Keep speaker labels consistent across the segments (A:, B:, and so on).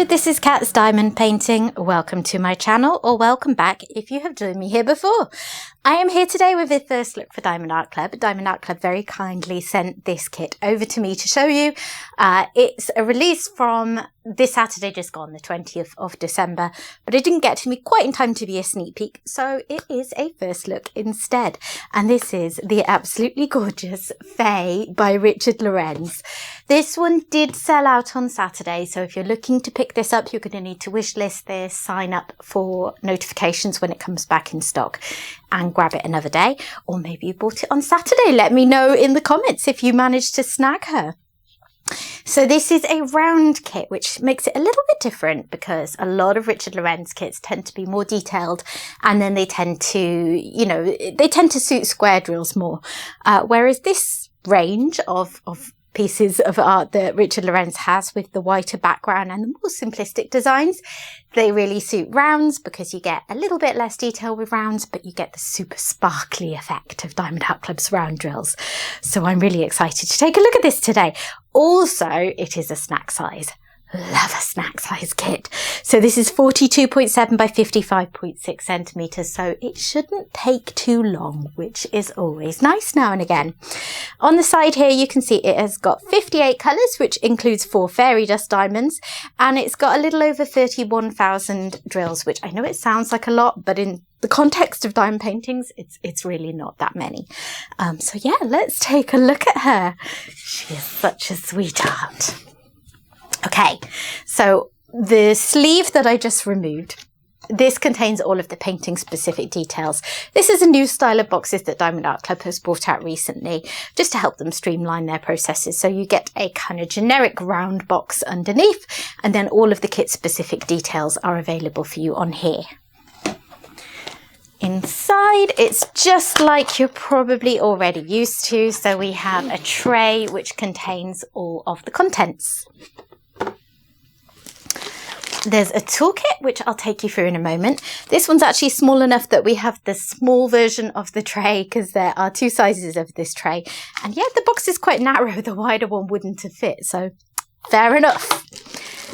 A: this is Cat's Diamond Painting. Welcome to my channel, or welcome back if you have joined me here before. I am here today with the first look for Diamond Art Club. Diamond Art Club very kindly sent this kit over to me to show you. It's a release from this Saturday just gone, the 20th of December, but it didn't get to me quite in time to be a sneak peek, so it is a first look instead. And this is the absolutely gorgeous Faye by Richard Lorenz. This one did sell out on Saturday, so if you're looking to pick this up, you're going to need to wish list this, sign up for notifications when it comes back in stock, and grab it another day. Or maybe you bought it on Saturday. Let me know in the comments if you managed to snag her. So this is a round kit, which makes it a little bit different because a lot of Richard Lorenz kits tend to be more detailed, and then they tend to, suit square drills more. Whereas this range of pieces of art that Richard Lorenz has with the whiter background and the more simplistic designs, they really suit rounds because you get a little bit less detail with rounds, but you get the super sparkly effect of Diamond Art Club's round drills. So I'm really excited to take a look at this today. Also, it is a snack size. Love a snack size kit. So this is 42.7 by 55.6 centimeters. So it shouldn't take too long, which is always nice now and again. On the side here, you can see it has got 58 colors, which includes 4 fairy dust diamonds. And it's got a little over 31,000 drills, which I know it sounds like a lot, but in the context of diamond paintings, it's really not that many. So yeah, let's take a look at her. She is such a sweetheart. Okay, so the sleeve that I just removed, this contains all of the painting specific details. This is a new style of boxes that Diamond Art Club has brought out recently, just to help them streamline their processes. So you get a kind of generic round box underneath, and then all of the kit specific details are available for you on here. Inside, it's just like you're probably already used to. So we have a tray which contains all of the contents. There's a toolkit, which I'll take you through in a moment. This one's actually small enough that we have the small version of the tray because there are 2 sizes of this tray. And yeah, the box is quite narrow. The wider one wouldn't have fit, so fair enough.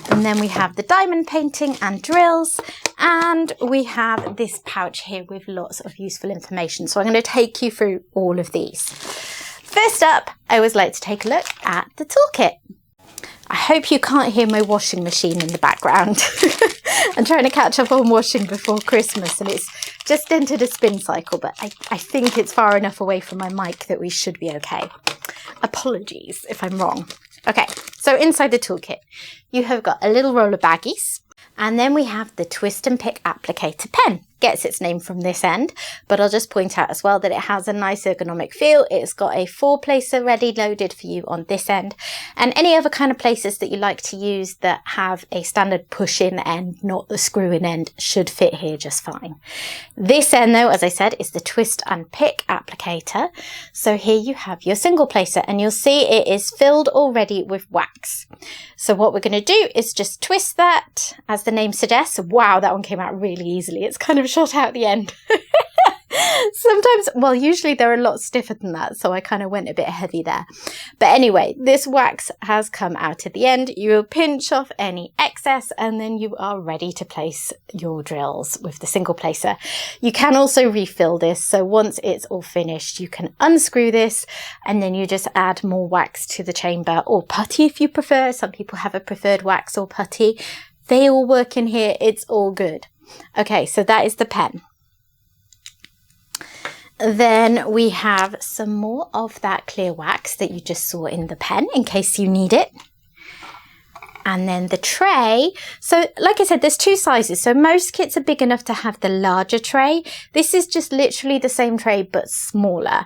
A: And then we have the diamond painting and drills. And we have this pouch here with lots of useful information. So I'm going to take you through all of these. First up, I always like to take a look at the toolkit. I hope you can't hear my washing machine in the background. I'm trying to catch up on washing before Christmas, and it's just entered a spin cycle, but I think it's far enough away from my mic that we should be okay. Apologies if I'm wrong. Okay, so inside the toolkit, you have got a little roll of baggies, and then we have the Twist and Pick applicator pen. Gets its name from this end, but I'll just point out as well that it has a nice ergonomic feel. It's got a 4-placer ready loaded for you on this end, and any other kind of places that you like to use that have a standard push-in end, not the screw-in end, should fit here just fine. This end though, as I said, is the Twist and Pick applicator. So here you have your single placer, and you'll see it is filled already with wax. So what we're going to do is just twist that, as the name suggests. Wow, that one came out really easily. It's kind of shot out the end. Sometimes, well, usually they're a lot stiffer than that, so I kind of went a bit heavy there. But anyway, this wax has come out at the end. You will pinch off any excess, and then you are ready to place your drills with the single placer. You can also refill this, so once it's all finished, you can unscrew this, and then you just add more wax to the chamber, or putty if you prefer. Some people have a preferred wax or putty. They all work in here. It's all good. Okay, so that is the pen. Then we have some more of that clear wax that you just saw in the pen in case you need it. And then the tray. So like I said, there's 2 sizes. So most kits are big enough to have the larger tray. This is just literally the same tray, but smaller.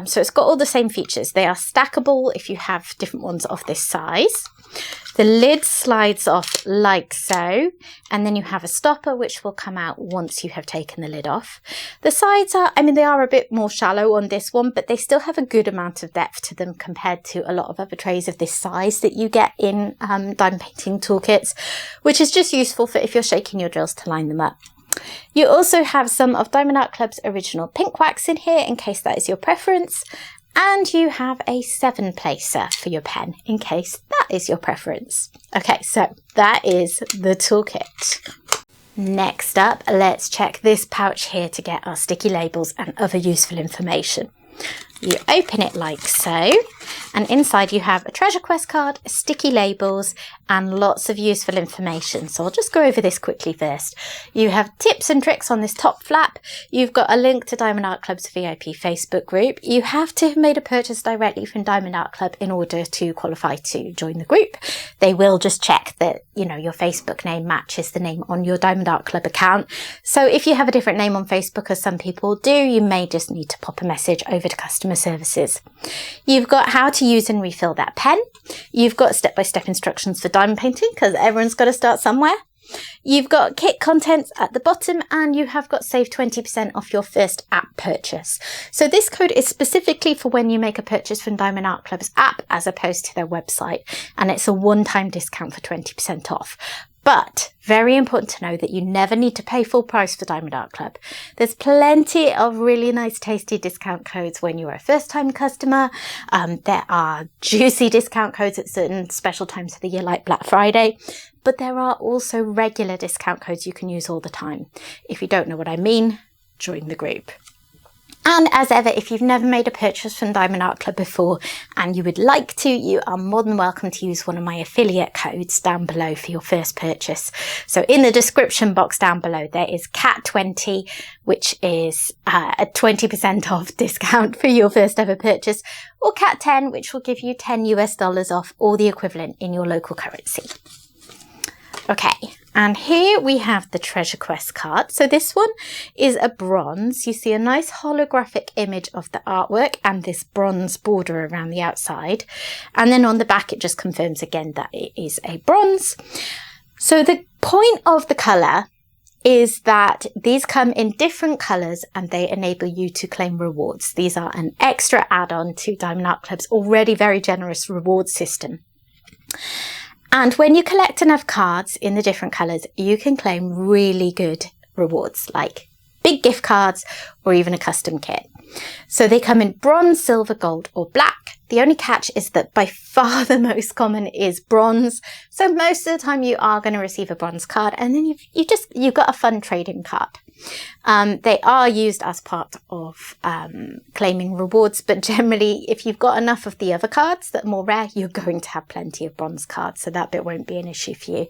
A: So it's got all the same features. They are stackable if you have different ones of this size. The lid slides off like so, and then you have a stopper which will come out once you have taken the lid off. The sides are, they are a bit more shallow on this one, but they still have a good amount of depth to them compared to a lot of other trays of this size that you get in diamond painting toolkits, which is just useful for if you're shaking your drills to line them up. You also have some of Diamond Art Club's original pink wax in here in case that is your preference. And you have a 7-placer for your pen in case that is your preference. Okay, so that is the toolkit. Next up, let's check this pouch here to get our sticky labels and other useful information. You open it like so, and inside you have a treasure quest card, sticky labels, and lots of useful information. So I'll just go over this quickly first. You have tips and tricks on this top flap. You've got a link to Diamond Art Club's VIP Facebook group. You have to have made a purchase directly from Diamond Art Club in order to qualify to join the group. They will just check that, you know, your Facebook name matches the name on your Diamond Art Club account. So if you have a different name on Facebook, as some people do, you may just need to pop a message over to customer services. You've got how to use and refill that pen. You've got step-by-step instructions for diamond painting, because everyone's got to start somewhere. You've got kit contents at the bottom, and you have got save 20% off your first app purchase. So this code is specifically for when you make a purchase from Diamond Art Club's app as opposed to their website, and it's a one-time discount for 20% off. But very important to know that you never need to pay full price for Diamond Art Club. There's plenty of really nice, tasty discount codes when you're a first-time customer. There are juicy discount codes at certain special times of the year, like Black Friday. But there are also regular discount codes you can use all the time. If you don't know what I mean, join the group. And as ever, if you've never made a purchase from Diamond Art Club before and you would like to, you are more than welcome to use one of my affiliate codes down below for your first purchase. So in the description box down below, there is CAT20, which is a 20% off discount for your first ever purchase, or CAT10, which will give you $10 US off, or the equivalent in your local currency. Okay, and here we have the treasure quest card. So this one is a bronze. You see a nice holographic image of the artwork and this bronze border around the outside. And then on the back, it just confirms again that it is a bronze. So the point of the colour is that these come in different colours and they enable you to claim rewards. These are an extra add-on to Diamond Art Club's already very generous reward system. And when you collect enough cards in the different colours, you can claim really good rewards, like big gift cards or even a custom kit. So they come in bronze, silver, gold or black. The only catch is that by far the most common is bronze. So most of the time you are going to receive a bronze card, and then you've got a fun trade-in card. They are used as part of claiming rewards, but generally if you've got enough of the other cards that are more rare, you're going to have plenty of bronze cards, so that bit won't be an issue for you.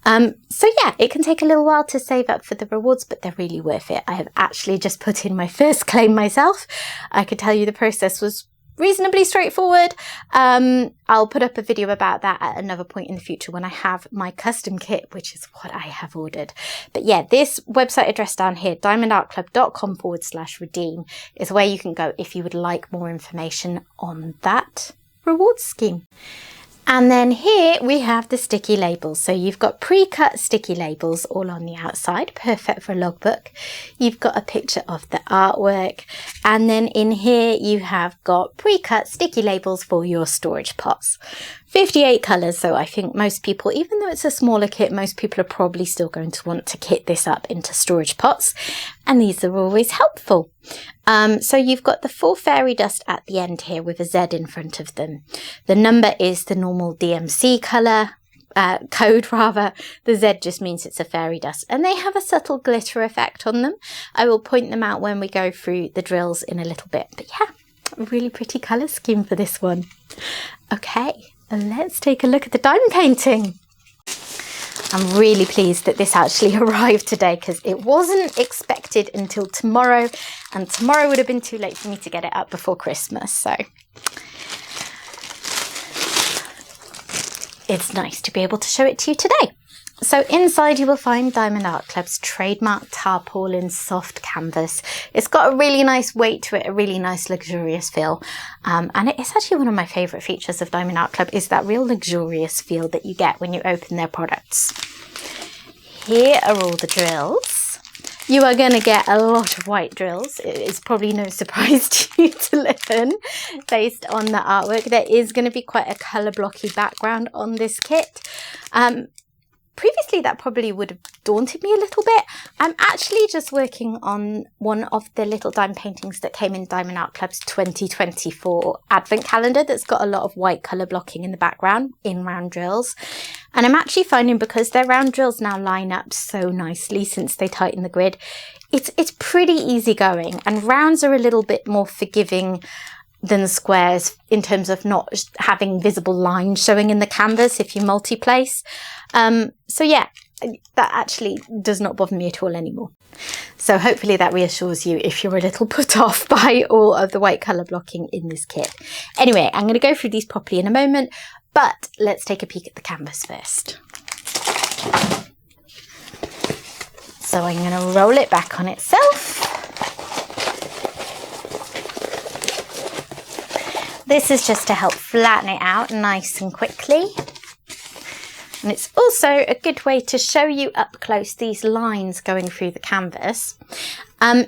A: So yeah, it can take a little while to save up for the rewards, but they're really worth it. I have actually just put in my first claim myself. I could tell you the process was reasonably straightforward. I'll put up a video about that at another point in the future when I have my custom kit, which is what I have ordered. But yeah, this website address down here, diamondartclub.com/redeem, is where you can go if you would like more information on that reward scheme. And then here we have the sticky labels. So you've got pre-cut sticky labels all on the outside, perfect for a logbook. You've got a picture of the artwork. And then in here you have got pre-cut sticky labels for your storage pots. 58 colours, so I think most people, even though it's a smaller kit, most people are probably still going to want to kit this up into storage pots. And these are always helpful. So you've got the full fairy dust at the end here with a Z in front of them. The number is the normal DMC colour, code rather. The Z just means it's a fairy dust, and they have a subtle glitter effect on them. I will point them out when we go through the drills in a little bit, but yeah, a really pretty colour scheme for this one. Okay, let's take a look at the diamond painting. I'm really pleased that this actually arrived today because it wasn't expected until tomorrow, and tomorrow would have been too late for me to get it up before Christmas. So it's nice to be able to show it to you today. So inside you will find Diamond Art Club's trademark tarpaulin soft canvas. It's got a really nice weight to it, a really nice luxurious feel. And it's actually one of my favourite features of Diamond Art Club is that real luxurious feel that you get when you open their products. Here are all the drills. You are going to get a lot of white drills. It is probably no surprise to you to learn based on the artwork. There is going to be quite a colour blocky background on this kit. previously that probably would have daunted me a little bit. I'm actually just working on one of the little diamond paintings that came in Diamond Art Club's 2024 advent calendar that's got a lot of white colour blocking in the background in round drills. And I'm actually finding, because their round drills now line up so nicely since they tighten the grid, it's pretty easy going, and rounds are a little bit more forgiving than squares in terms of not having visible lines showing in the canvas if you multi-place. So yeah, that actually does not bother me at all anymore. So hopefully that reassures you if you're a little put off by all of the white colour blocking in this kit. Anyway, I'm going to go through these properly in a moment, but let's take a peek at the canvas first. So I'm going to roll it back on itself. This is just to help flatten it out nice and quickly. And it's also a good way to show you up close these lines going through the canvas.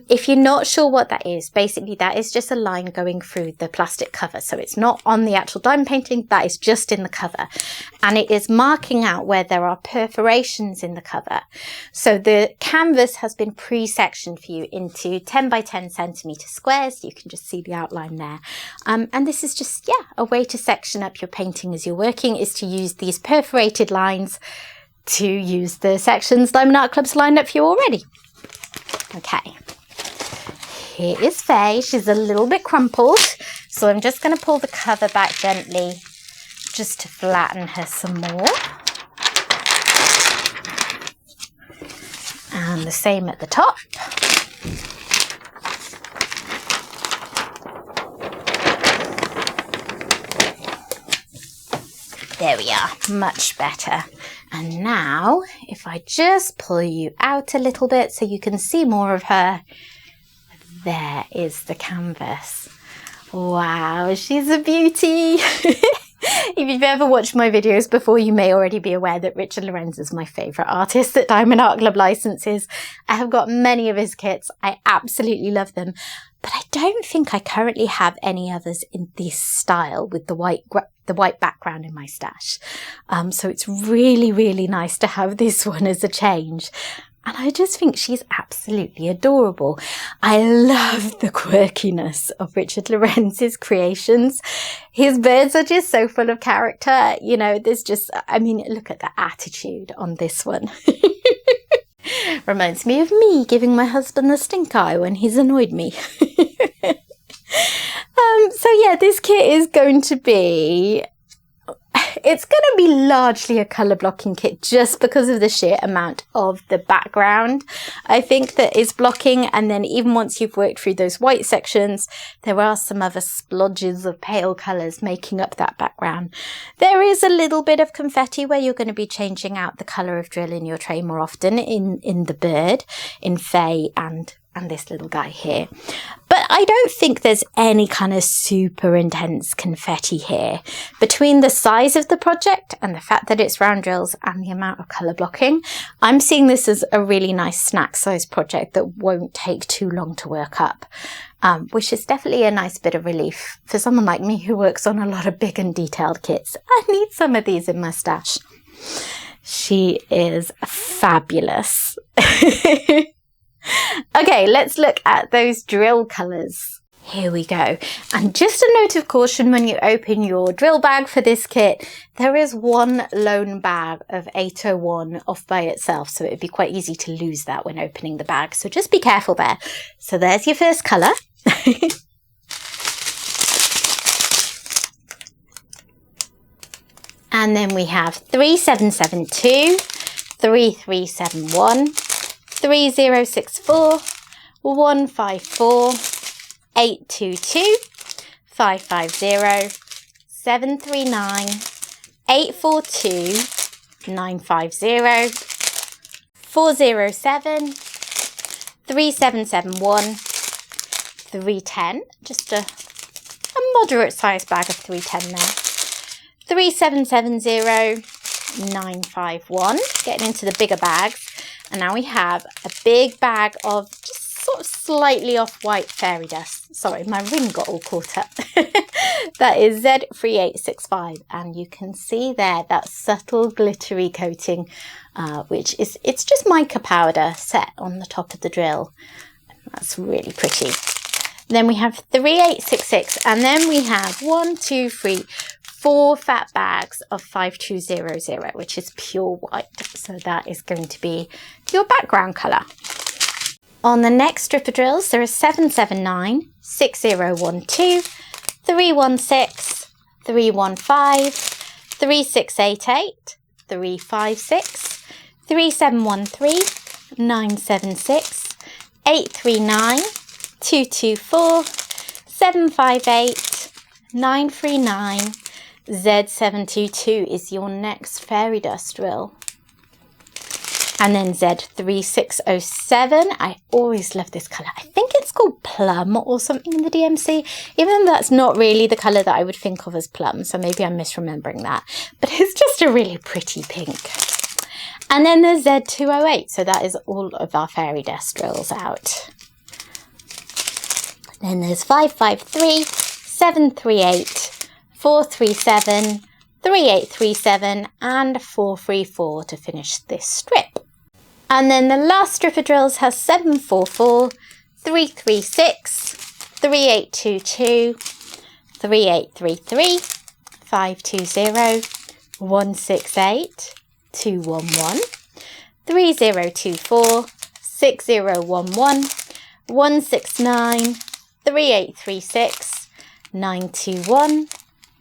A: If you're not sure what that is, basically that is just a line going through the plastic cover. So it's not on the actual diamond painting, that is just in the cover. And it is marking out where there are perforations in the cover. So the canvas has been pre-sectioned for you into 10 by 10 centimetre squares. You can just see the outline there. And this is just, yeah, a way to section up your painting as you're working, is to use these perforated lines to use the sections Diamond Art Club's lined up for you already. Okay, here is Faye. She's a little bit crumpled, so I'm just going to pull the cover back gently just to flatten her some more. And the same at the top. There we are, much better. And now, if I just pull you out a little bit so you can see more of her, there is the canvas. Wow, she's a beauty. If you've ever watched my videos before, you may already be aware that Richard Lorenz is my favourite artist that Diamond Art Club licenses. I have got many of his kits. I absolutely love them. But I don't think I currently have any others in this style with the white background in my stash. So it's really, really nice to have this one as a change. And I just think she's absolutely adorable. I love the quirkiness of Richard Lorenz's creations. His birds are just so full of character. You know, there's just, I mean, look at the attitude on this one. Reminds me of me giving my husband the stink eye when he's annoyed me. So yeah, this kit is going to be, it's going to be largely a colour blocking kit just because of the sheer amount of the background I think that is blocking. And then even once you've worked through those white sections, there are some other splodges of pale colours making up that background. There is a little bit of confetti where you're going to be changing out the colour of drill in your tray more often in the bird, in Faye and this little guy here. But I don't think there's any kind of super intense confetti here. Between the size of the project and the fact that it's round drills and the amount of colour blocking, I'm seeing this as a really nice snack size project that won't take too long to work up, which is definitely a nice bit of relief for someone like me who works on a lot of big and detailed kits. I need some of these in my stash. She is fabulous. Okay, let's look at those drill colours. Here we go. And just a note of caution when you open your drill bag for this kit, there is one lone bag of 801 off by itself, so it would be quite easy to lose that when opening the bag. So just be careful there. So there's your first colour. And then we have 3772, 3371, 3064, 154, 822, 550, 739, 842, 950, 407, 3771, 310, just a moderate sized bag of 310 there, 3770, 951, getting into the bigger bags. And now we have a big bag of just sort of slightly off-white fairy dust. Sorry, my ring got all caught up. That is Z3865, and you can see there that subtle glittery coating, which is, it's just mica powder set on the top of the drill. That's really pretty. Then we have 3866, and then we have 4 fat bags of 5200, which is pure white. So that is going to be your background colour. On the next strip of drills, there are 779, 6012, 316, 315, 3688, 356, 3713, 976, 839, 224, 758, 939, Z722 is your next fairy dust drill. And then Z3607, I always love this colour. I think it's called plum or something in the DMC, even though that's not really the colour that I would think of as plum, so maybe I'm misremembering that. But it's just a really pretty pink. And then there's Z208, so that is all of our fairy dust drills out. Then there's 553, 738, 437, 3837 and 434 to finish this strip. And then the last strip of drills has 744, 336, 3822, 3833, 520, 168, 211, 3024, 6011, 169, 3836, 921,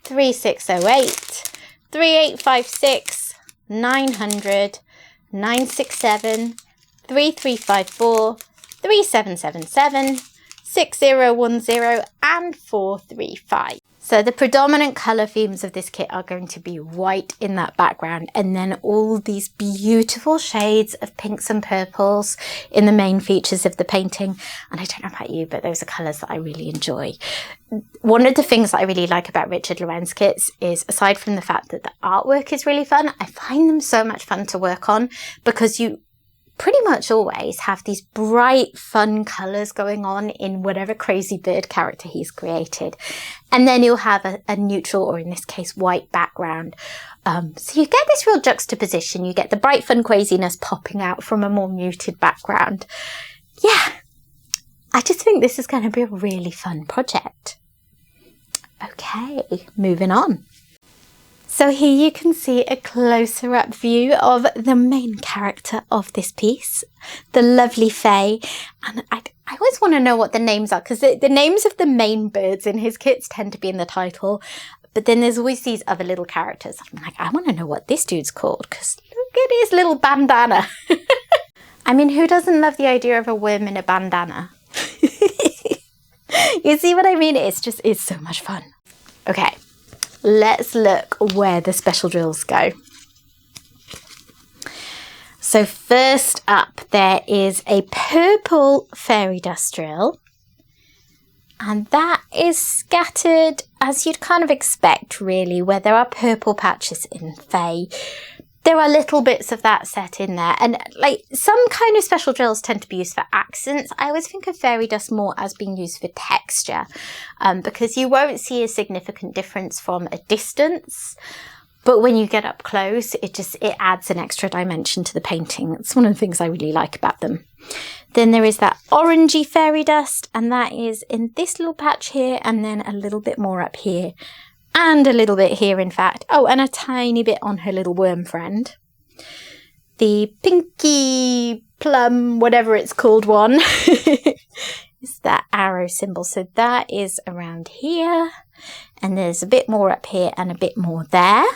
A: 3608, 3856, 900, 967, 3354, 3777, 6010 and 435. So the predominant colour themes of this kit are going to be white in that background, and then all these beautiful shades of pinks and purples in the main features of the painting. And I don't know about you, but those are colours that I really enjoy. One of the things that I really like about Richard Lorenz kits is, aside from the fact that the artwork is really fun, I find them so much fun to work on because you pretty much always have these bright, fun colours going on in whatever crazy bird character he's created. And then you'll have a neutral, or in this case, white background. So you get this real juxtaposition. You get the bright, fun craziness popping out from a more muted background. Yeah, I just think this is going to be a really fun project. Okay, moving on. So here you can see a closer up view of the main character of this piece, the lovely Faye. And I always want to know what the names are, because the names of the main birds in his kits tend to be in the title. But then there's always these other little characters. I'm like, I want to know what this dude's called, because look at his little bandana. I mean, who doesn't love the idea of a worm in a bandana? You see what I mean? It's so much fun. Okay. Let's look where the special drills go. So first up, there is a purple fairy dust drill. And that is scattered as you'd kind of expect, really, where there are purple patches in Faye. There are little bits of that set in there. And like some kind of special drills tend to be used for accents. I always think of fairy dust more as being used for texture, because you won't see a significant difference from a distance. But when you get up close, it adds an extra dimension to the painting. It's one of the things I really like about them. Then there is that orangey fairy dust, and that is in this little patch here, and then a little bit more up here. And a little bit here, in fact. Oh, and a tiny bit on her little worm friend. The pinky plum, whatever it's called one, is that arrow symbol. So that is around here. And there's a bit more up here and a bit more there.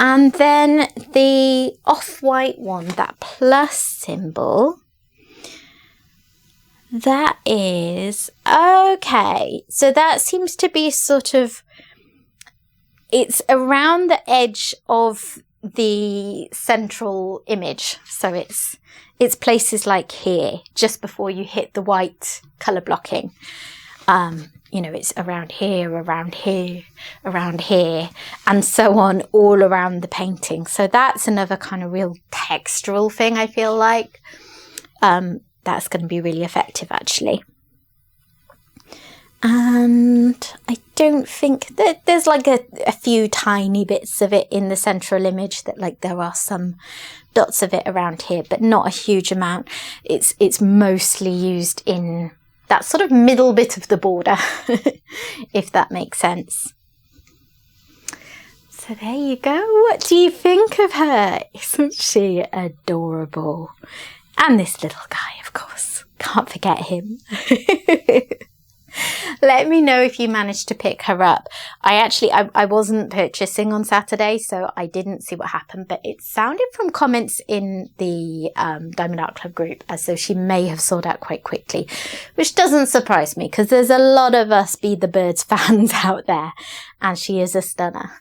A: And then the off-white one, that plus symbol, that is, okay, so that seems to be sort of, it's around the edge of the central image. So it's places like here, just before you hit the white colour blocking. You know, it's around here, around here, around here, and so on, all around the painting. So that's another kind of real textural thing, I feel like. That's going to be really effective, actually. And I don't think that there's like a few tiny bits of it in the central image, that like there are some dots of it around here, but not a huge amount. It's mostly used in that sort of middle bit of the border, if that makes sense. So there you go. What do you think of her? Isn't she adorable? And this little guy, of course. Can't forget him. Let me know if you managed to pick her up. I wasn't purchasing on Saturday, so I didn't see what happened, but it sounded from comments in the Diamond Art Club group as though she may have sold out quite quickly, which doesn't surprise me because there's a lot of us Be the Birds fans out there, and she is a stunner.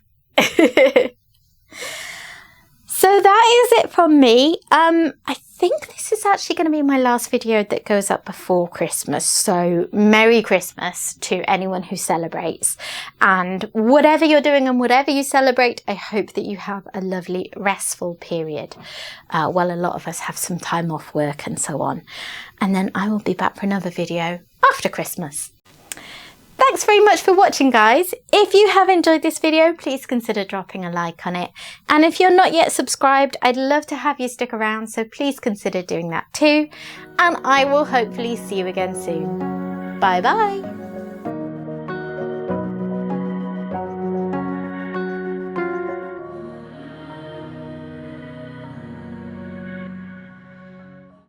A: So that is it from me. I think this is actually going to be my last video that goes up before Christmas. So Merry Christmas to anyone who celebrates. And whatever you're doing and whatever you celebrate, I hope that you have a lovely restful period. While a lot of us have some time off work and so on. And then I will be back for another video after Christmas. Thanks very much for watching, guys. If you have enjoyed this video, please consider dropping a like on it. And if you're not yet subscribed, I'd love to have you stick around, so please consider doing that too. And I will hopefully see you again soon. Bye bye.